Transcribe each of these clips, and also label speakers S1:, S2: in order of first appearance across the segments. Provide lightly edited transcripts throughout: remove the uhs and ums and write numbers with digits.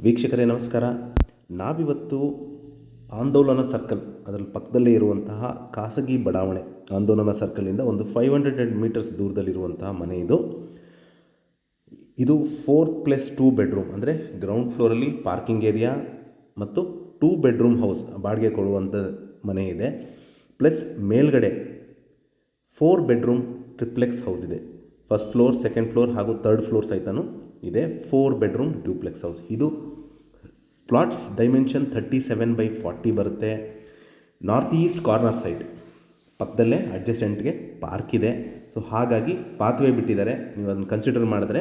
S1: ವೀಕ್ಷಕರೇ ನಮಸ್ಕಾರ. ನಾವಿವತ್ತು ಆಂದೋಲನ ಸರ್ಕಲ್ ಅದರಲ್ಲಿ ಪಕ್ಕದಲ್ಲೇ ಇರುವಂತಹ ಖಾಸಗಿ ಬಡಾವಣೆ ಆಂದೋಲನ ಸರ್ಕಲಿಂದ ಒಂದು 500 ಮೀಟರ್ಸ್ ದೂರದಲ್ಲಿರುವಂತಹ ಮನೆ ಇದು 4+2 ಬೆಡ್ರೂಮ್, ಅಂದರೆ ಗ್ರೌಂಡ್ ಫ್ಲೋರಲ್ಲಿ ಪಾರ್ಕಿಂಗ್ ಏರಿಯಾ ಮತ್ತು 2 ಬೆಡ್ರೂಮ್ ಹೌಸ್ ಬಾಡಿಗೆ ಕೊಡುವಂಥ ಮನೆ ಇದೆ. ಪ್ಲಸ್ ಮೇಲ್ಗಡೆ 4 ಬೆಡ್ರೂಮ್ ಟ್ರಿಪ್ಲೆಕ್ಸ್ ಹೌಸ್ ಇದೆ. ಫಸ್ಟ್ ಫ್ಲೋರ್, ಸೆಕೆಂಡ್ ಫ್ಲೋರ್ ಹಾಗೂ ಥರ್ಡ್ ಫ್ಲೋರ್ ಸಹಿತನೂ ಇದೆ. 4 ಬೆಡ್ರೂಮ್ ಡ್ಯೂಪ್ಲೆಕ್ಸ್ ಹೌಸ್. ಇದು ಪ್ಲಾಟ್ಸ್ ಡೈಮೆನ್ಷನ್ 37/40 ಬರುತ್ತೆ. ನಾರ್ತ್ ಈಸ್ಟ್ ಕಾರ್ನರ್ ಸೈಡ್, ಪಕ್ಕದಲ್ಲೇ ಅಡ್ಜಸೆಂಟ್ಗೆ ಪಾರ್ಕ್ ಇದೆ. ಸೊ ಹಾಗಾಗಿ ಪಾತ್ವೇ ಬಿಟ್ಟಿದ್ದಾರೆ. ನೀವು ಅದನ್ನು ಕನ್ಸಿಡರ್ ಮಾಡಿದ್ರೆ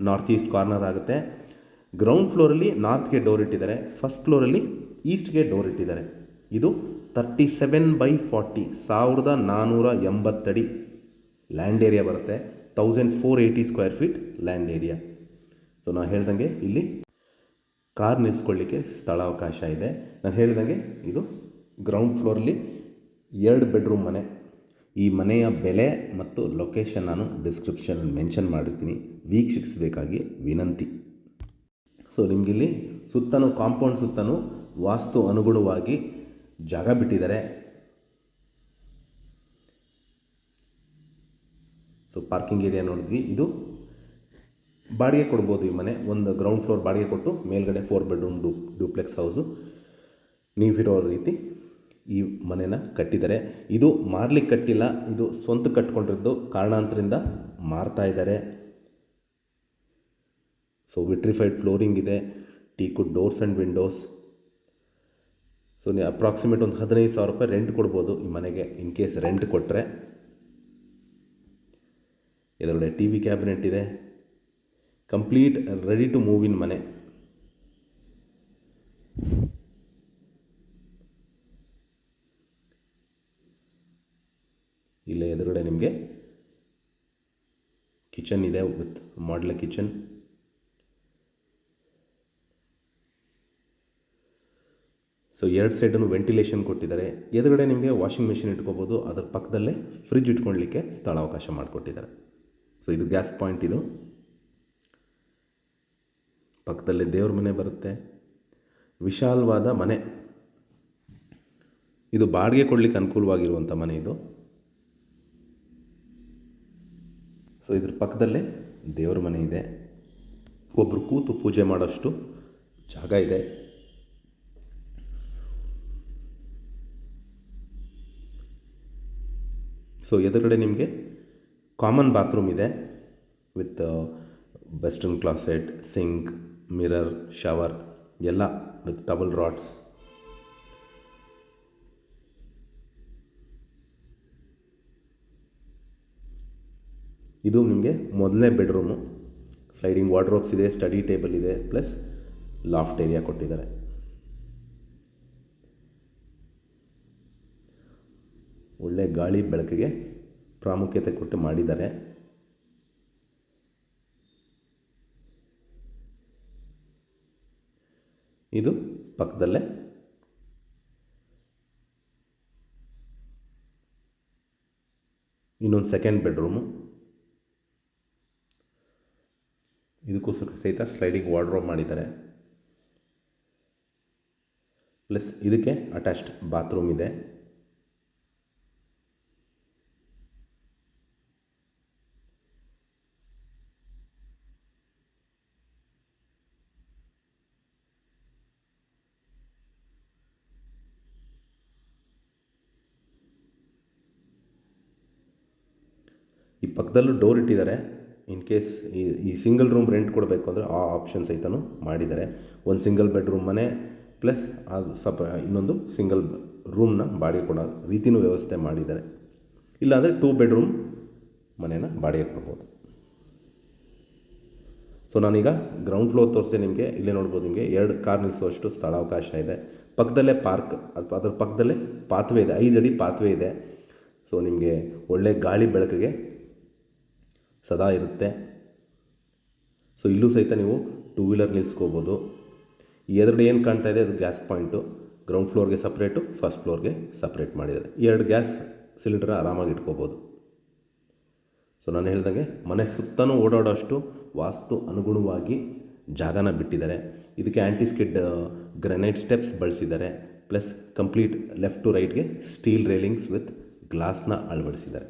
S1: ನಾರ್ತ್ ಈಸ್ಟ್ ಕಾರ್ನರ್ ಆಗುತ್ತೆ. ಗ್ರೌಂಡ್ ಫ್ಲೋರಲ್ಲಿ ನಾರ್ತ್ಗೆ ಡೋರ್ ಇಟ್ಟಿದ್ದಾರೆ, ಫಸ್ಟ್ ಫ್ಲೋರಲ್ಲಿ ಈಸ್ಟ್ಗೆ ಡೋರ್ ಇಟ್ಟಿದ್ದಾರೆ. ಇದು 37/40 1480 ಅಡಿ ಲ್ಯಾಂಡ್ ಏರಿಯಾ ಬರುತ್ತೆ. 1480 square feet land area. So ನಾನು ಹೇಳ್ದಂಗೆ ಇಲ್ಲಿ ಕಾರ್ ನಿಲ್ಲಿಸ್ಕೊಳ್ಳಿಕ್ಕೆ ಸ್ಥಳಾವಕಾಶ ಇದೆ. ನಾನು ಹೇಳಿದಂಗೆ ಇದು ಗ್ರೌಂಡ್ ಫ್ಲೋರಲ್ಲಿ 2 ಬೆಡ್ರೂಮ್ ಮನೆ. ಈ ಮನೆಯ ಬೆಲೆ ಮತ್ತು ಲೊಕೇಶನ್ ನಾನು ಡಿಸ್ಕ್ರಿಪ್ಷನಲ್ಲಿ ಮೆನ್ಷನ್ ಮಾಡಿರ್ತೀನಿ, ವೀಕ್ಷಿಸಬೇಕಾಗಿ ವಿನಂತಿ. ಸೊ ನಿಮಗಿಲ್ಲಿ ಸುತ್ತಲೂ ಕಾಂಪೌಂಡ್ ಸುತ್ತಲೂ ವಾಸ್ತು ಅನುಗುಣವಾಗಿ ಜಾಗ ಬಿಟ್ಟಿದ್ದಾರೆ. ಸೊ ಪಾರ್ಕಿಂಗ್ ಏರಿಯಾ ನೋಡಿದ್ವಿ. ಇದು ಬಾಡಿಗೆ ಕೊಡ್ಬೋದು. ಈ ಮನೆ ಒಂದು ಗ್ರೌಂಡ್ ಫ್ಲೋರ್ ಬಾಡಿಗೆ ಕೊಟ್ಟು ಮೇಲ್ಗಡೆ 4 ಬೆಡ್ರೂಮ್ ಡ್ಯೂಪ್ಲೆಕ್ಸ್ ಹೌಸು ನೀವಿರೋ ರೀತಿ ಈ ಮನೆನ ಕಟ್ಟಿದ್ದಾರೆ. ಇದು ಮಾರ್ಲಿಕ್ಕೆ ಕಟ್ಟಿಲ್ಲ, ಇದು ಸ್ವಂತ ಕಟ್ಕೊಂಡಿದ್ದು ಕಾರಣಾಂತರಿಂದ ಮಾರ್ತಾ ಇದ್ದಾರೆ. ಸೊ ವಿಟ್ರಿಫೈಡ್ ಫ್ಲೋರಿಂಗ್ ಇದೆ, ಟೀಕುಡ್ ಡೋರ್ಸ್ ಆ್ಯಂಡ್ ವಿಂಡೋಸ್. ಸೊ ನೀವು ಅಪ್ರಾಕ್ಸಿಮೇಟ್ ಒಂದು 15,000 ರೂಪಾಯಿ ರೆಂಟ್ ಕೊಡ್ಬೋದು ಈ ಮನೆಗೆ. ಇನ್ ಕೇಸ್ ರೆಂಟ್ ಕೊಟ್ಟರೆ ಇದರೊಳಗೆ TV ಕ್ಯಾಬಿನೆಟ್ ಇದೆ. Complete ready to move in ಮನೆ. ಇಲ್ಲೇ ಎದುರುಗಡೆ ನಿಮಗೆ ಕಿಚನ್ ಇದೆ ವಿತ್ ಮಾಡ್ಯುಲರ್ ಕಿಚನ್. ಸೊ 2 ಸೈಡನ್ನು ವೆಂಟಿಲೇಷನ್ ಕೊಟ್ಟಿದ್ದಾರೆ. ಎದುರುಗಡೆ ನಿಮಗೆ ವಾಷಿಂಗ್ ಮೆಷಿನ್ ಇಟ್ಕೋಬೋದು. ಅದರ ಪಕ್ಕದಲ್ಲೇ ಫ್ರಿಜ್ ಇಟ್ಕೊಳ್ಳಲಿಕ್ಕೆ ಸ್ಥಳಾವಕಾಶ ಮಾಡಿಕೊಟ್ಟಿದ್ದಾರೆ. ಸೊ ಇದು ಗ್ಯಾಸ್ ಪಾಯಿಂಟ್. ಇದು ಪಕ್ಕದಲ್ಲೇ ದೇವ್ರ ಮನೆ ಬರುತ್ತೆ. ವಿಶಾಲವಾದ ಮನೆ. ಇದು ಬಾಡಿಗೆ ಕೊಡಲಿಕ್ಕೆ ಅನುಕೂಲವಾಗಿರುವಂಥ ಮನೆ ಇದು. ಸೊ ಇದ್ರ ಪಕ್ಕದಲ್ಲೇ ದೇವ್ರ ಮನೆ ಇದೆ. ಒಬ್ಬರು ಕೂತು ಪೂಜೆ ಮಾಡೋಷ್ಟು ಜಾಗ ಇದೆ. ಸೊ ಎದುರುಗಡೆ ನಿಮಗೆ ಕಾಮನ್ ಬಾತ್ರೂಮ್ ಇದೆ with western closet, sink, mirror, shower ಎಲ್ಲ ವಿತ್ ಡಬಲ್ ರಾಡ್ಸ್. ಇದು ನಿಮಗೆ ಮೊದಲನೇ ಬೆಡ್ರೂಮು. ಸ್ಲೈಡಿಂಗ್ ವಾರ್ಡ್ರೋಬ್ಸ್ ಇದೆ, ಸ್ಟಡಿ ಟೇಬಲ್ ಇದೆ, ಪ್ಲಸ್ ಲಾಫ್ಟ್ ಏರಿಯಾ ಕೊಟ್ಟಿದ್ದಾರೆ. ಒಳ್ಳೆ ಗಾಳಿ ಬೆಳಕಿಗೆ ಪ್ರಾಮುಖ್ಯತೆ ಕೊಟ್ಟು ಮಾಡಿದ್ದಾರೆ. ಇದು ಪಕ್ಕದಲ್ಲೇ ಇನ್ನೊಂದು ಸೆಕೆಂಡ್ ಬೆಡ್ರೂಮು. ಇದಕ್ಕೂ ಸಹಿತ ಸ್ಲೈಡಿಂಗ್ ವಾರ್ಡ್ರೋಬ್ ಮಾಡಿದ್ದಾರೆ. ಪ್ಲಸ್ ಇದಕ್ಕೆ ಅಟ್ಯಾಚ್ಡ್ ಬಾತ್ರೂಮ್ ಇದೆ. ಈ ಪಕ್ಕದಲ್ಲೂ ಡೋರ್ ಇಟ್ಟಿದ್ದಾರೆ. ಇನ್ ಕೇಸ್ ಈ ಸಿಂಗಲ್ ರೂಮ್ ರೆಂಟ್ ಕೊಡಬೇಕು ಅಂದರೆ ಆ ಆಪ್ಷನ್ ಸಹಿತನೂ ಮಾಡಿದ್ದಾರೆ. ಒಂದು ಸಿಂಗಲ್ ಬೆಡ್ರೂಮ್ ಮನೆ ಪ್ಲಸ್ ಅದು ಇನ್ನೊಂದು ಸಿಂಗಲ್ ರೂಮ್ನ ಬಾಡಿಗೆ ಕೊಡೋ ರೀತಿಯೂ ವ್ಯವಸ್ಥೆ ಮಾಡಿದ್ದಾರೆ. ಇಲ್ಲಾಂದರೆ 2 ಬೆಡ್ರೂಮ್ ಮನೇನ ಬಾಡಿಗೆ ಕೊಡ್ಬೋದು. ಸೊ ನಾನೀಗ ಗ್ರೌಂಡ್ ಫ್ಲೋರ್ ತೋರಿಸಿ ನಿಮಗೆ. ಇಲ್ಲೇ ನೋಡ್ಬೋದು, ನಿಮಗೆ 2 ಕಾರ್ ನಿಲ್ಲಿಸುವಷ್ಟು ಸ್ಥಳಾವಕಾಶ ಇದೆ. ಪಕ್ಕದಲ್ಲೇ ಪಾರ್ಕ್, ಅದರ ಪಕ್ಕದಲ್ಲೇ ಪಾತ್ವೇ ಇದೆ, 5 ಅಡಿ ಪಾತ್ವೇ ಇದೆ. ಸೊ ನಿಮಗೆ ಒಳ್ಳೆ ಗಾಳಿ ಬೆಳಕಿಗೆ ಸದಾ ಇರುತ್ತೆ. ಸೊ ಇಲ್ಲೂ ಸಹಿತ ನೀವು 2 ವೀಲರ್ ನಿಲ್ಲಿಸ್ಕೋಬೋದು. ಈ ಎದುರುಗಡೆ ಏನು ಕಾಣ್ತಾ ಇದೆ ಅದು ಗ್ಯಾಸ್ ಪಾಯಿಂಟು. ಗ್ರೌಂಡ್ ಫ್ಲೋರ್ಗೆ ಸಪ್ರೇಟು, ಫಸ್ಟ್ ಫ್ಲೋರ್ಗೆ ಸಪ್ರೇಟ್ ಮಾಡಿದ್ದಾರೆ. 2 ಗ್ಯಾಸ್ ಸಿಲಿಂಡರ್ ಆರಾಮಾಗಿ ಇಟ್ಕೋಬೋದು. ಸೊ ನಾನು ಹೇಳ್ದಂಗೆ ಮನೆ ಸುತ್ತಲೂ ಓಡಾಡೋಷ್ಟು ವಾಸ್ತು ಅನುಗುಣವಾಗಿ ಜಾಗನ ಬಿಟ್ಟಿದ್ದಾರೆ. ಇದಕ್ಕೆ ಆ್ಯಂಟಿ ಸ್ಕಿಡ್ ಗ್ರನೈಟ್ ಸ್ಟೆಪ್ಸ್ ಬಳಸಿದ್ದಾರೆ. ಪ್ಲಸ್ ಕಂಪ್ಲೀಟ್ ಲೆಫ್ಟ್ ಟು ರೈಟ್ಗೆ ಸ್ಟೀಲ್ ರೈಲಿಂಗ್ಸ್ ವಿತ್ ಗ್ಲಾಸ್ನ ಅಳವಡಿಸಿದ್ದಾರೆ.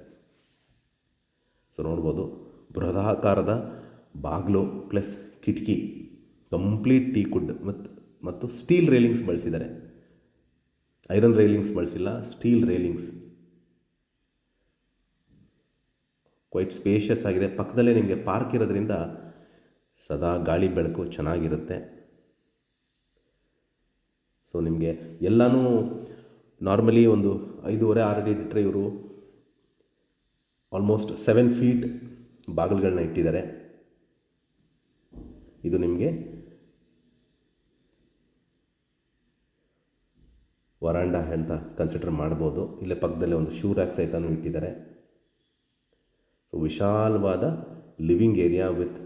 S1: ಸೊ ನೋಡ್ಬೋದು ಬೃಹದಾಕಾರದ ಬಾಗಿಲು ಪ್ಲಸ್ ಕಿಟಕಿ, ಕಂಪ್ಲೀಟ್ ಟೀಕುಡ್ ಮತ್ತು ಸ್ಟೀಲ್ ರೈಲಿಂಗ್ಸ್ ಬಳಸಿದ್ದಾರೆ. ಐರನ್ ರೈಲಿಂಗ್ಸ್ ಬಳಸಿಲ್ಲ, ಸ್ಟೀಲ್ ರೈಲಿಂಗ್ಸ್. ಕ್ವೈಟ್ ಸ್ಪೇಷಿಯಸ್ ಆಗಿದೆ. ಪಕ್ಕದಲ್ಲೇ ನಿಮಗೆ ಪಾರ್ಕ್ ಇರೋದ್ರಿಂದ ಸದಾ ಗಾಳಿ ಬೆಳಕು ಚೆನ್ನಾಗಿರುತ್ತೆ. ಸೊ ನಿಮಗೆ ಎಲ್ಲನೂ ನಾರ್ಮಲಿ ಒಂದು 5.5-6 ಅಡಿ ಇಟ್ಟರೆ ಇವರು ಆಲ್ಮೋಸ್ಟ್ 7 ಫೀಟ್ ಬಾಗಿಲುಗಳನ್ನ ಇಟ್ಟಿದ್ದಾರೆ. ಇದು ನಿಮಗೆ ವರಾಂಡ ಅಂತ ಕನ್ಸಿಡರ್ ಮಾಡ್ಬೋದು. ಇಲ್ಲೇ ಪಕ್ಕದಲ್ಲೇ ಒಂದು ಶೂ ರ್ಯಾಕ್ ಸಹಿತನೂ ಇಟ್ಟಿದ್ದಾರೆ. ಸೊ ವಿಶಾಲವಾದ living area with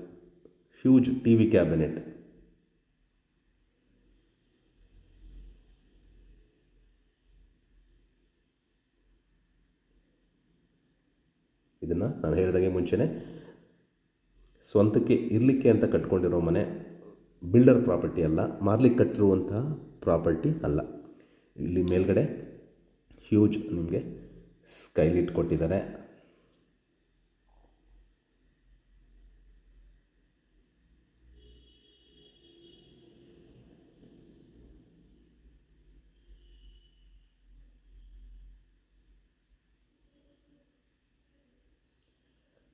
S1: huge T V cabinet. ಇದನ್ನು ನಾನು ಹೇಳಿದಾಗೆ ಮುಂಚೆನೇ ಸ್ವಂತಕ್ಕೆ ಇರಲಿಕ್ಕೆ ಅಂತ ಕಟ್ಕೊಂಡಿರೋ ಮನೆ, ಬಿಲ್ಡರ್ ಪ್ರಾಪರ್ಟಿ ಅಲ್ಲ, ಮಾರ್ಲಿಕ್ಕೆ ಕಟ್ಟಿರುವಂತಹ ಪ್ರಾಪರ್ಟಿ ಅಲ್ಲ. ಇಲ್ಲಿ ಮೇಲ್ಗಡೆ ಹ್ಯೂಜ್ ನಿಮಗೆ ಸ್ಕೈಲಿಟ್ ಕೊಟ್ಟಿದ್ದಾರೆ.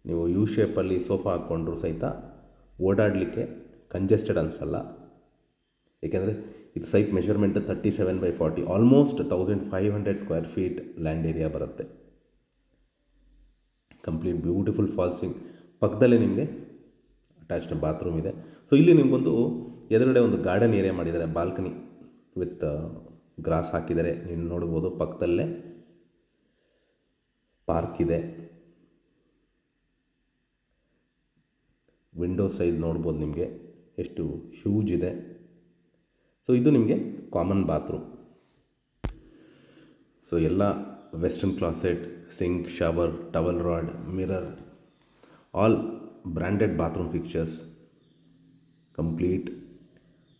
S1: ನೀವು ಯು ಶೇಪಲ್ಲಿ ಸೋಫಾ ಹಾಕ್ಕೊಂಡ್ರು ಸಹಿತ ಓಡಾಡಲಿಕ್ಕೆ ಕಂಜೆಸ್ಟೆಡ್ ಅನಿಸಲ್ಲ. ಏಕೆಂದರೆ ಇದು site measurement 37/40, almost 1500 square feet land area ಬರುತ್ತೆ. ಕಂಪ್ಲೀಟ್ ಬ್ಯೂಟಿಫುಲ್ ಫಾಲ್ಸಿಂಗ್. ಪಕ್ಕದಲ್ಲೇ ನಿಮಗೆ ಅಟ್ಯಾಚ್ಡ್ ಬಾತ್ರೂಮ್ ಇದೆ. ಸೊ ಇಲ್ಲಿ ನಿಮಗೊಂದು ಎದುರುಗಡೆ ಒಂದು ಗಾರ್ಡನ್ ಏರಿಯಾ ಮಾಡಿದ್ದಾರೆ, ಬಾಲ್ಕನಿ ವಿತ್ ಗ್ರಾಸ್ ಹಾಕಿದ್ದಾರೆ. ನೀವು ನೋಡ್ಬೋದು ಪಕ್ಕದಲ್ಲೇ ಪಾರ್ಕ್ ಇದೆ. ವಿಂಡೋ ಸೈಜ್ ನೋಡ್ಬೋದು ನಿಮಗೆ ಎಷ್ಟು ಹ್ಯೂಜ್ ಇದೆ. ಸೊ ಇದು ನಿಮಗೆ ಕಾಮನ್ ಬಾತ್ರೂಮ್. ಸೊ ಎಲ್ಲ western closet, sink, shower, towel rod, mirror, all branded bathroom fixtures, complete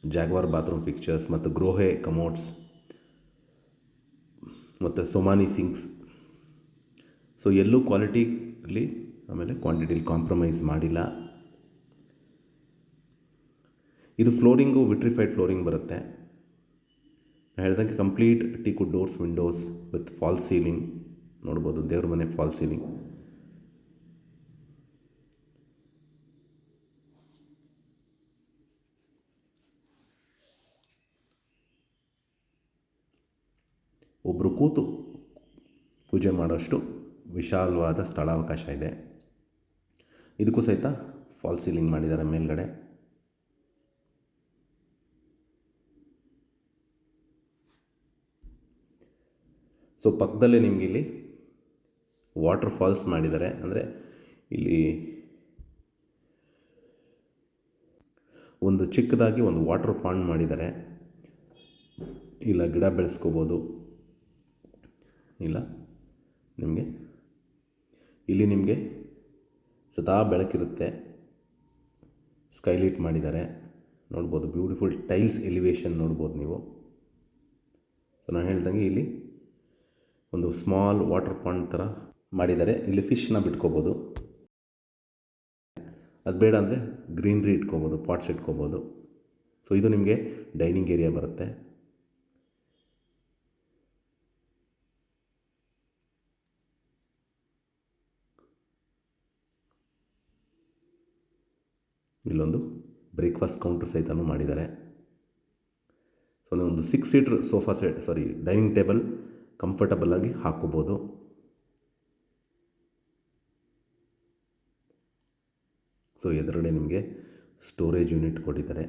S1: Jaguar bathroom fixtures ಮತ್ತು ಗ್ರೋಹೆ ಕಮೋಡ್ಸ್ ಮತ್ತು ಸೊಮಾನಿ ಸಿಂಕ್ಸ್. ಸೊ ಎಲ್ಲೂ ಕ್ವಾಲಿಟಿಲಿ ಆಮೇಲೆ ಕ್ವಾಂಟಿಟಿಲಿ ಕಾಂಪ್ರಮೈಸ್ ಮಾಡಿಲ್ಲ. ಇದು ಫ್ಲೋರಿಂಗು ವಿಟ್ರಿಫೈಡ್ ಫ್ಲೋರಿಂಗ್ ಬರುತ್ತೆ. ನಾನು ಹೇಳ್ದಂಗೆ complete ಟೀಕುಡ್ doors, Windows with falls ceiling ನೋಡ್ಬೋದು. ದೇವ್ರ ಮನೆ ಫಾಲ್ಸ್ ಸೀಲಿಂಗ್. ಒಬ್ಬರು ಕೂತು ಪೂಜೆ ಮಾಡೋಷ್ಟು ವಿಶಾಲವಾದ ಸ್ಥಳಾವಕಾಶ ಇದೆ. ಇದಕ್ಕೂ ಸಹಿತ ಫಾಲ್ಸ್ ಸೀಲಿಂಗ್ ಮಾಡಿದ್ದಾರೆ ಮೇಲ್ಗಡೆ. ಸೊ ಪಕ್ಕದಲ್ಲೇ ನಿಮಗೆ ಇಲ್ಲಿ ವಾಟರ್ ಫಾಲ್ಸ್ ಮಾಡಿದ್ದಾರೆ. ಅಂದರೆ ಇಲ್ಲಿ ಒಂದು ಚಿಕ್ಕದಾಗಿ ಒಂದು ವಾಟರ್ ಪಾಂಡ್ ಮಾಡಿದ್ದಾರೆ. ಇಲ್ಲ ಗಿಡ ಬೆಳೆಸ್ಕೋಬೋದು, ಇಲ್ಲ ನಿಮಗೆ ಇಲ್ಲಿ ನಿಮಗೆ ಸದಾ ಬೆಳಕಿರುತ್ತೆ. ಸ್ಕೈಲೈಟ್ ಮಾಡಿದ್ದಾರೆ ನೋಡ್ಬೋದು. ಬ್ಯೂಟಿಫುಲ್ ಟೈಲ್ಸ್ ಎಲಿವೇಶನ್ ನೋಡ್ಬೋದು ನೀವು. ಸೊ ನಾನು ಹೇಳ್ದಂಗೆ ಇಲ್ಲಿ ಒಂದು ಸ್ಮಾಲ್ ವಾಟರ್ ಪಾಂಡ್ ಥರ ಮಾಡಿದ್ದಾರೆ. ಇಲ್ಲಿ ಫಿಶ್ನ ಬಿಟ್ಕೋಬೋದು. ಅದು ಬೇಡ ಅಂದರೆ ಗ್ರೀನ್ರಿ ಇಟ್ಕೋಬೋದು, ಪಾಟ್ಸ್ ಇಟ್ಕೋಬೋದು. ಸೊ ಇದು ನಿಮಗೆ ಡೈನಿಂಗ್ ಏರಿಯಾ ಬರುತ್ತೆ. ಇಲ್ಲೊಂದು ಬ್ರೇಕ್ಫಾಸ್ಟ್ ಕೌಂಟರ್ ಸಹಿತನೂ ಮಾಡಿದ್ದಾರೆ. ಸೊ ಒಂದು 6 seater sofa set, dining table comfortable ಆಗಿ ಹಾಕೋಬೋದು. ಸೊ ಎದುರುಗಡೆ ನಿಮಗೆ ಸ್ಟೋರೇಜ್ ಯೂನಿಟ್ ಕೊಟ್ಟಿದ್ದಾರೆ.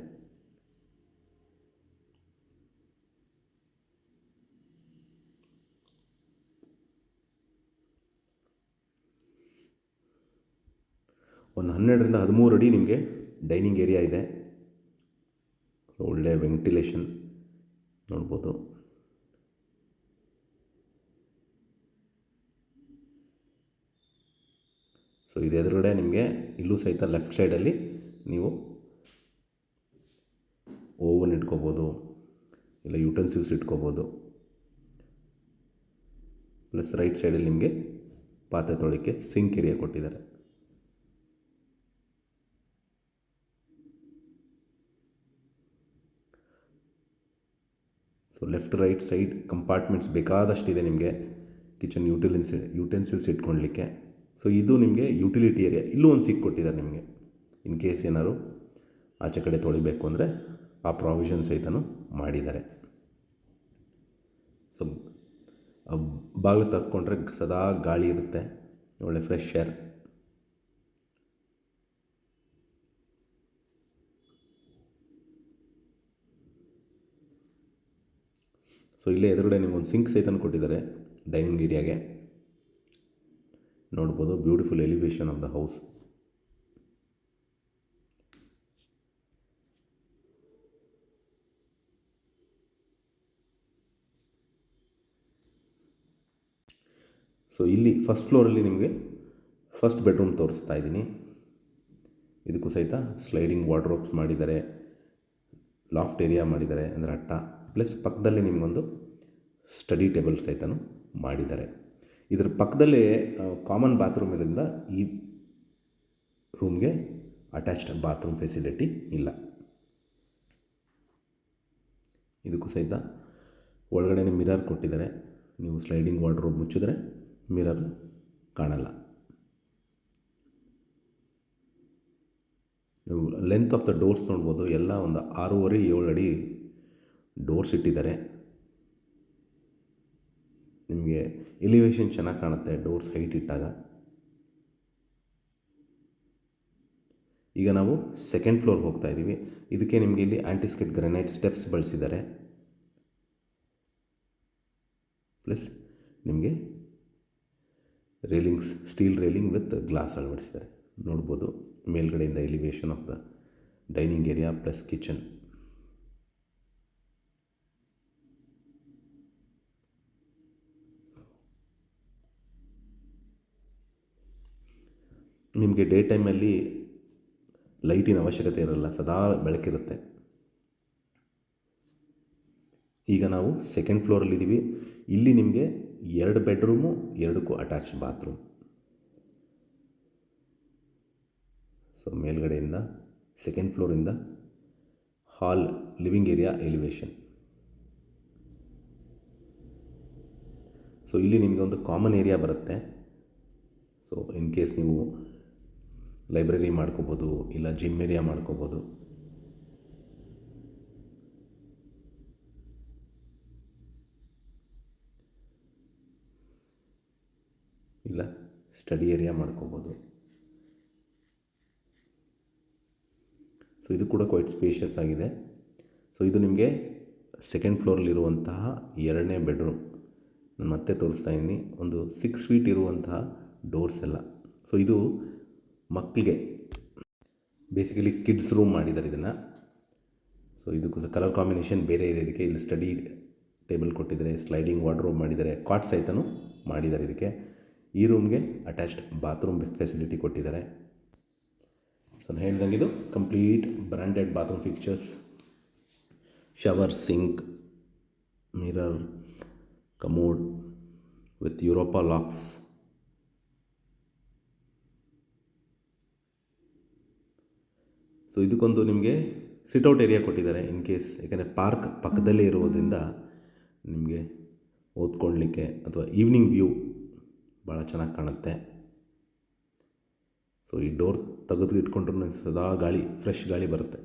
S1: ಒಂದು 12ರಿಂದ 13 ಅಡಿ ನಿಮಗೆ ಡೈನಿಂಗ್ ಏರಿಯಾ ಇದೆ. ಸೊ ಒಳ್ಳೆಯ ವೆಂಟಿಲೇಷನ್ ನೋಡ್ಬೋದು. ಸೊ ಇದು ಎದುರುಗಡೆ ನಿಮಗೆ ಇಲ್ಲೂ ಸಹಿತ ಲೆಫ್ಟ್ ಸೈಡಲ್ಲಿ ನೀವು ಓವನ್ ಇಟ್ಕೋಬೋದು, ಇಲ್ಲ ಯುಟೆನ್ಸಿಲ್ಸ್ ಇಟ್ಕೋಬೋದು. ಪ್ಲಸ್ ರೈಟ್ ಸೈಡಲ್ಲಿ ನಿಮಗೆ ಪಾತ್ರೆ ತೊಳಿಕ್ಕೆ ಸಿಂಕ್ ಏರಿಯಾ ಕೊಟ್ಟಿದ್ದಾರೆ. So left right side compartments ಬೇಕಾದಷ್ಟಿದೆ ನಿಮಗೆ ಕಿಚನ್ ಯುಟೆನ್ಸಿಲ್ಸ್ ಇಟ್ಕೊಳ್ಲಿಕ್ಕೆ. ಸೊ ಇದು ನಿಮಗೆ ಯುಟಿಲಿಟಿ ಏರಿಯಾ. ಇಲ್ಲೂ ಒಂದು ಸಿಂಕ್ ಕೊಟ್ಟಿದ್ದಾರೆ ನಿಮಗೆ, ಇನ್ ಕೇಸ್ ಏನಾದ್ರು ಆಚೆ ಕಡೆ ತೊಳಿಬೇಕು ಅಂದರೆ ಆ ಪ್ರಾವಿಷನ್ ಸಹಿತನೂ ಮಾಡಿದ್ದಾರೆ. ಸೊ ಬಾಗಿಲು ತಕ್ಕೊಂಡ್ರೆ ಸದಾ ಗಾಳಿ ಇರುತ್ತೆ, ಒಳ್ಳೆ ಫ್ರೆಶ್ ಏರ್. ಸೊ ಇಲ್ಲೇ ಎದುರುಗಡೆ ನಿಮ್ಗೊಂದು ಸಿಂಕ್ ಸಹಿತನೂ ಕೊಟ್ಟಿದ್ದಾರೆ ಡೈನಿಂಗ್ ಏರಿಯಾಗೆ. ನೋಡ್ಬೋದು beautiful elevation of the house. So ಇಲ್ಲಿ ಫಸ್ಟ್ ಫ್ಲೋರಲ್ಲಿ ನಿಮಗೆ ಫಸ್ಟ್ ಬೆಡ್ರೂಮ್ ತೋರಿಸ್ತಾ ಇದ್ದೀನಿ. ಇದಕ್ಕೂ ಸಹಿತ ಸ್ಲೈಡಿಂಗ್ ವಾರ್ಡ್ರೋಬ್ಸ್ ಮಾಡಿದ್ದಾರೆ, ಲಾಫ್ಟ್ ಏರಿಯಾ ಮಾಡಿದ್ದಾರೆ, ಅಂದರೆ ಅಟ್ಟ. ಪ್ಲಸ್ ಪಕ್ಕದಲ್ಲಿ ನಿಮಗೊಂದು ಸ್ಟಡಿ ಟೇಬಲ್ ಸಹಿತನೂ ಮಾಡಿದ್ದಾರೆ. ಇದರ ಪಕ್ಕದಲ್ಲೇ ಕಾಮನ್ ಬಾತ್ರೂಮ್ ಇರೋದ್ರಿಂದ ಈ ರೂಮ್ಗೆ ಅಟ್ಯಾಚ್ಡ್ ಬಾತ್ರೂಮ್ ಫೆಸಿಲಿಟಿ ಇಲ್ಲ. ಇದಕ್ಕೂ ಸಹಿತ ಒಳಗಡೆ ಮಿರರ್ ಕೊಟ್ಟಿದ್ದಾರೆ. ನೀವು ಸ್ಲೈಡಿಂಗ್ ವಾರ್ಡ್ರೋಬ್ ಮುಚ್ಚಿದ್ರೆ ಮಿರರ್ ಕಾಣಲ್ಲ. ನೀವು ಲೆಂತ್ ಆಫ್ ದ ಡೋರ್ಸ್ ನೋಡ್ಬೋದು, ಎಲ್ಲ ಒಂದು 6.5-7 ಅಡಿ ಡೋರ್ಸ್ ಇಟ್ಟಿದ್ದಾರೆ. ನಿಮಗೆ ಎಲಿವೇಶನ್ ಚೆನ್ನಾಗಿ ಕಾಣುತ್ತೆ ಡೋರ್ಸ್ ಹೈಟ್ ಇಟ್ಟಾಗ. ಈಗ ನಾವು ಸೆಕೆಂಡ್ ಫ್ಲೋರ್ಗೆ ಹೋಗ್ತಾ ಇದ್ದೀವಿ. ಇದಕ್ಕೆ ನಿಮಗೆ ಇಲ್ಲಿ ಆಂಟಿಸ್ಕಿಡ್ ಗ್ರಾನೈಟ್ ಸ್ಟೆಪ್ಸ್ ಬಳಸಿದ್ದಾರೆ. ಪ್ಲಸ್ ನಿಮಗೆ railings, steel railing with glass ಅಳವಡಿಸಿದ್ದಾರೆ. ನೋಡ್ಬೋದು ಮೇಲ್ಗಡೆಯಿಂದ elevation of the dining area plus kitchen. ನಿಮಗೆ ಡೇ ಟೈಮಲ್ಲಿ ಲೈಟಿನ ಅವಶ್ಯಕತೆ ಇರಲ್ಲ, ಸದಾ ಬೆಳಕಿರುತ್ತೆ. ಈಗ ನಾವು ಸೆಕೆಂಡ್ ಫ್ಲೋರಲ್ಲಿದ್ದೀವಿ. ಇಲ್ಲಿ ನಿಮಗೆ 2 ಬೆಡ್ರೂಮು, 2ಕ್ಕೂ ಅಟ್ಯಾಚ್ ಬಾತ್ರೂಮ್. ಸೊ ಮೇಲ್ಗಡೆಯಿಂದ ಸೆಕೆಂಡ್ ಫ್ಲೋರಿಂದ hall, living area elevation. So ಇಲ್ಲಿ ನಿಮಗೆ ಒಂದು ಕಾಮನ್ ಏರಿಯಾ ಬರುತ್ತೆ. ಸೊ ಇನ್ ಕೇಸ್ ನೀವು ಲೈಬ್ರರಿ ಮಾಡ್ಕೋಬೋದು, ಇಲ್ಲ ಜಿಮ್ ಏರಿಯಾ ಮಾಡ್ಕೋಬೋದು. ಇಲ್ಲ ಸ್ಟಡಿ ಏರಿಯಾ ಮಾಡ್ಕೋಬೋದು. ಸೊ ಇದು ಕೂಡ ಕ್ವೈಟ್ ಸ್ಪೇಷಿಯಸ್ ಆಗಿದೆ. ಸೊ ಇದು ನಿಮಗೆ ಸೆಕೆಂಡ್ ಫ್ಲೋರಲ್ಲಿರುವಂತಹ 2ನೇ ಬೆಡ್ರೂಮ್. ನಾನು ಮತ್ತೆ ತೋರಿಸ್ತಾ ಇದ್ದೀನಿ. ಒಂದು 6 ಫೀಟ್ ಇರುವಂತಹ ಡೋರ್ಸ್ ಎಲ್ಲ. ಸೊ ಇದು ಮಕ್ಕಳಿಗೆ ಬೇಸಿಕಲಿ ಕಿಡ್ಸ್ ರೂಮ್ ಮಾಡಿದ್ದಾರೆ ಇದನ್ನು. ಸೊ ಇದಕ್ಕೂ ಕಲರ್ ಕಾಂಬಿನೇಷನ್ ಬೇರೆ ಇದೆ. ಇದಕ್ಕೆ ಇಲ್ಲಿ ಸ್ಟಡಿ ಟೇಬಲ್ ಕೊಟ್ಟಿದ್ದಾರೆ, ಸ್ಲೈಡಿಂಗ್ ವಾರ್ಡ್ರೋಬ್ ಮಾಡಿದ್ದಾರೆ, ಕಾಟ್ ಸಹಿತನೂ ಮಾಡಿದ್ದಾರೆ. ಇದಕ್ಕೆ ಈ ರೂಮ್ಗೆ ಅಟ್ಯಾಚ್ಡ್ ಬಾತ್ರೂಮ್ ಫೆಸಿಲಿಟಿ ಕೊಟ್ಟಿದ್ದಾರೆ. ಸೊ ನಾನು ಹೇಳ್ದಂಗೆ ಇದು complete branded bathroom fixtures, shower, sink, mirror, commode with Europa locks. So ಇದಕ್ಕೊಂದು ನಿಮಗೆ ಸಿಟ್ಔಟ್ ಏರಿಯಾ ಕೊಟ್ಟಿದ್ದಾರೆ ಇನ್ ಕೇಸ್, ಯಾಕೆಂದರೆ ಪಾರ್ಕ್ ಪಕ್ಕದಲ್ಲೇ ಇರೋದ್ರಿಂದ ನಿಮಗೆ ಓದ್ಕೊಳ್ಳಲಿಕ್ಕೆ ಅಥವಾ ಈವ್ನಿಂಗ್ ವ್ಯೂ ಭಾಳ ಚೆನ್ನಾಗಿ ಕಾಣುತ್ತೆ. ಸೊ ಈ ಡೋರ್ ತೆಗೆದು ಇಟ್ಕೊಂಡ್ರೂ ಸದಾ ಗಾಳಿ, ಫ್ರೆಶ್ ಗಾಳಿ ಬರುತ್ತೆ.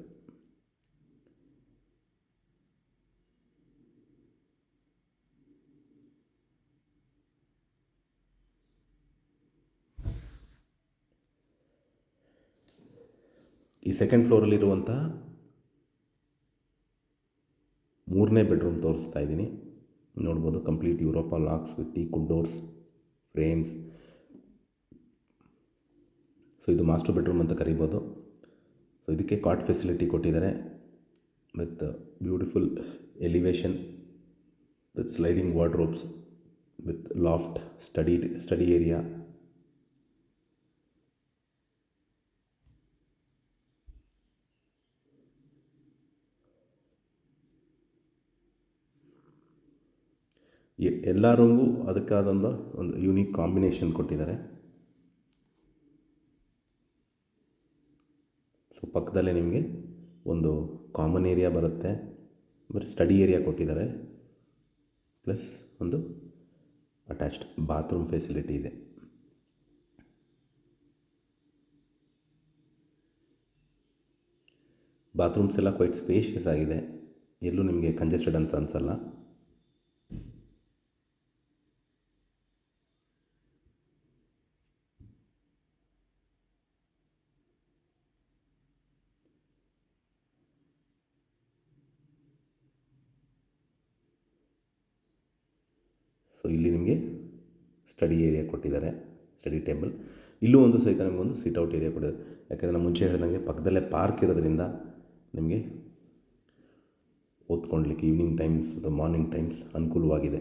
S1: ಈ ಸೆಕೆಂಡ್ ಫ್ಲೋರಲ್ಲಿರುವಂತಹ 3ನೇ ಬೆಡ್ರೂಮ್ ತೋರಿಸ್ತಾ ಇದ್ದೀನಿ. ನೋಡ್ಬೋದು complete Europa locks with teakwood doors, frames. So ಇದು ಮಾಸ್ಟರ್ ಬೆಡ್ರೂಮ್ ಅಂತ ಕರಿಬೋದು. ಸೊ ಇದಕ್ಕೆ ಕಾಟ್ ಫೆಸಿಲಿಟಿ ಕೊಟ್ಟಿದ್ದಾರೆ with beautiful elevation with sliding wardrobes with loft, study area. ಎಲ್ಲ ರೂಮ್ಗೂ ಅದಕ್ಕಾದಂಥ ಒಂದು ಯೂನಿಕ್ ಕಾಂಬಿನೇಷನ್ ಕೊಟ್ಟಿದ್ದಾರೆ. ಸೊ ಪಕ್ಕದಲ್ಲೇ ನಿಮಗೆ ಒಂದು ಕಾಮನ್ ಏರಿಯಾ ಬರುತ್ತೆ, ಬರೀ ಸ್ಟಡಿ ಏರಿಯಾ ಕೊಟ್ಟಿದ್ದಾರೆ, ಪ್ಲಸ್ ಒಂದು ಅಟ್ಯಾಚ್ಡ್ ಬಾತ್ರೂಮ್ ಫೆಸಿಲಿಟಿ ಇದೆ. ಬಾತ್ರೂಮ್ಸ್ ಎಲ್ಲ ಕ್ವೈಟ್ ಸ್ಪೇಷಿಯಸ್ ಆಗಿದೆ, ಎಲ್ಲೂ ನಿಮಗೆ ಕಂಜೆಸ್ಟೆಡ್ ಅಂತ ಅನಿಸಲ್ಲ. ಸೊ ಇಲ್ಲಿ ನಿಮಗೆ ಸ್ಟಡಿ ಏರಿಯಾ ಕೊಟ್ಟಿದ್ದಾರೆ, ಸ್ಟಡಿ ಟೇಬಲ್. ಇಲ್ಲೂ ಒಂದು ಸಹಿತ ನಿಮಗೊಂದು ಸಿಟ್ಔಟ್ ಏರಿಯಾ ಕೊಟ್ಟಿದ್ದಾರೆ. ಯಾಕೆಂದರೆ ನಾನು ಮುಂಚೆ ಹೇಳಿದಂಗೆ ಪಕ್ಕದಲ್ಲೇ ಪಾರ್ಕ್ ಇರೋದ್ರಿಂದ ನಿಮಗೆ ಓದ್ಕೊಳ್ಲಿಕ್ಕೆ ಈವ್ನಿಂಗ್ ಟೈಮ್ಸ್ ಅಥವಾ ಮಾರ್ನಿಂಗ್ ಟೈಮ್ಸ್ ಅನುಕೂಲವಾಗಿದೆ.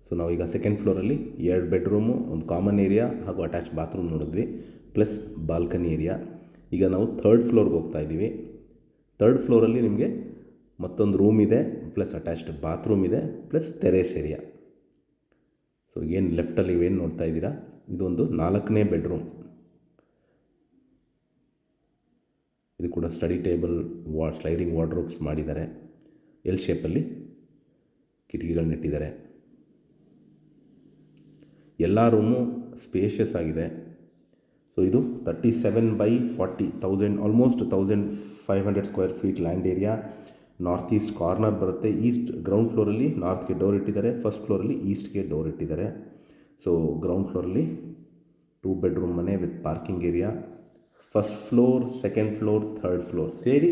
S1: ಸೊ ನಾವೀಗ ಸೆಕೆಂಡ್ ಫ್ಲೋರಲ್ಲಿ 2 ಬೆಡ್ರೂಮು, ಒಂದು ಕಾಮನ್ ಏರಿಯಾ ಹಾಗೂ ಅಟ್ಯಾಚ್ ಬಾತ್ರೂಮ್ ನೋಡಿದ್ವಿ, ಪ್ಲಸ್ ಬಾಲ್ಕನಿ ಏರಿಯಾ. ಈಗ ನಾವು 3rd ಫ್ಲೋರ್ಗೆ ಹೋಗ್ತಾ ಇದ್ದೀವಿ. 3rd ಫ್ಲೋರಲ್ಲಿ ನಿಮಗೆ ಮತ್ತೊಂದು ರೂಮ್ ಇದೆ, ಪ್ಲಸ್ ಅಟ್ಯಾಚ್ಡ್ ಬಾತ್ರೂಮ್ ಇದೆ, ಪ್ಲಸ್ ಟೆರೇಸ್ ಏರಿಯಾ. ಸೊ ಏನು ಲೆಫ್ಟಲ್ಲಿ ಇವೇನು ನೋಡ್ತಾ ಇದ್ದೀರಾ, ಇದೊಂದು 4ನೇ ಬೆಡ್ರೂಮ್. ಇದು ಕೂಡ ಸ್ಟಡಿ ಟೇಬಲ್, ಸ್ಲೈಡಿಂಗ್ ವಾರ್ಡ್ರೋಬ್ಸ್ ಮಾಡಿದ್ದಾರೆ. ಎಲ್ ಶೇಪಲ್ಲಿ ಕಿಟಕಿಗಳನ್ನ ಇಟ್ಟಿದ್ದಾರೆ. ಎಲ್ಲ ರೂಮು ಸ್ಪೇಷಿಯಸ್ ಆಗಿದೆ. ಸೊ ಇದು 37/40, 1000, almost 1500 square feet land area. North east corner ಬರುತ್ತೆ. ಈಸ್ಟ್ ಗ್ರೌಂಡ್ ಫ್ಲೋರಲ್ಲಿ ನಾರ್ತ್ಗೆ ಡೋರ್ ಇಟ್ಟಿದ್ದಾರೆ, ಫಸ್ಟ್ ಫ್ಲೋರಲ್ಲಿ ಈಸ್ಟ್ಗೆ ಡೋರ್ ಇಟ್ಟಿದ್ದಾರೆ. ಸೊ ಗ್ರೌಂಡ್ ಫ್ಲೋರಲ್ಲಿ 2 ಬೆಡ್ರೂಮ್ ಮನೆ with parking area. First floor, second floor, 3rd floor ಸೇರಿ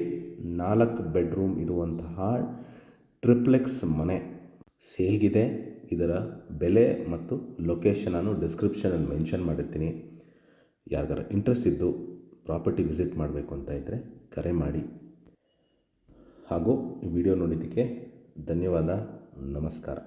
S1: 4 ಬೆಡ್ರೂಮ್ ಇರುವಂತಹ ಟ್ರಿಪ್ಲೆಕ್ಸ್ ಮನೆ ಸೇಲ್ಗಿದೆ. ಇದರ ಬೆಲೆ ಮತ್ತು ಲೊಕೇಶನ್ ನಾನು ಡಿಸ್ಕ್ರಿಪ್ಷನಲ್ಲಿ ಮೆನ್ಷನ್ ಮಾಡಿರ್ತೀನಿ. ಯಾರಿಗಾರ ಇಂಟ್ರೆಸ್ಟ್ ಇದ್ದು ಪ್ರಾಪರ್ಟಿ ವಿಸಿಟ್ ಮಾಡಬೇಕು ಅಂತ ಇದ್ದರೆ ಕರೆ ಮಾಡಿ. ಹಾಗೂ ಈ ವಿಡಿಯೋ ನೋಡಿದ್ದಕ್ಕೆ ಧನ್ಯವಾದ. ನಮಸ್ಕಾರ.